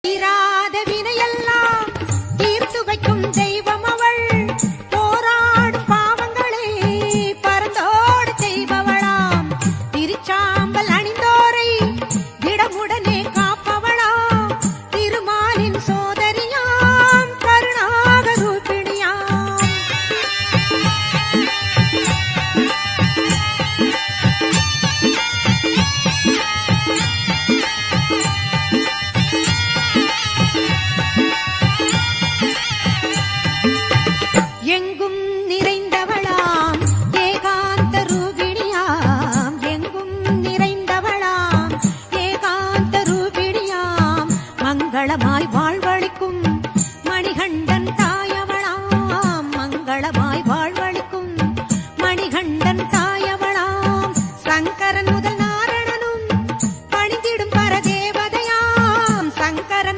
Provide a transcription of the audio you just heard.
தீராத வினையெல்லாம் தீர்த்து வைக்கும் தெய்வம் அவள். போராடும் பாவங்களை பரந்தோடு செய்பவளாம். திருச்சாம்பல் அணிந்தோரை திடமுடனே காப்பவளாம். திருமாலின் சோதரியாம் கருணாக ரூபிணியாம். எங்கும் நிறைந்தவளாம் ஏகாந்த ரூபிணியாம். எங்கும் நிறைந்தவளாம் ஏகாந்த ரூபிணியாம். மங்களமாய் வாழ்வழிக்கும் மணிகண்டன் தாயவளாம். மங்களமாய்